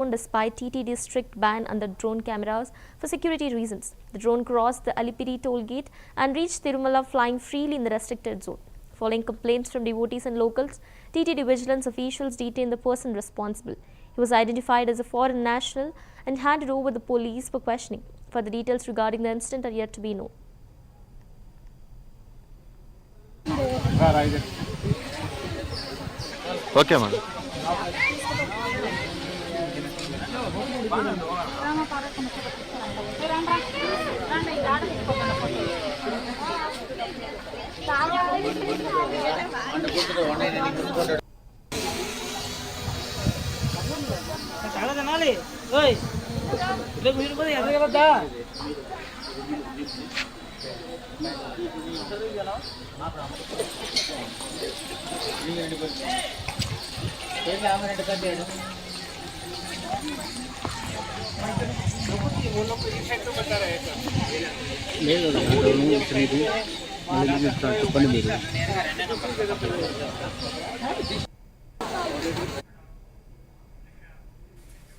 despite TTD's strict ban on the drone cameras for security reasons. The drone crossed the Alipiri toll gate and reached Tirumala flying freely in the restricted zone. Following complaints from devotees and locals, TTD vigilance officials detained the person responsible. He was identified as a foreign national and handed over the police for questioning. Further details regarding the incident are yet to be known. Okay, man. చాలా తినాలి ఓయ్ ఇట్లా కూర్చుని ఎక్కడ కదా లేదు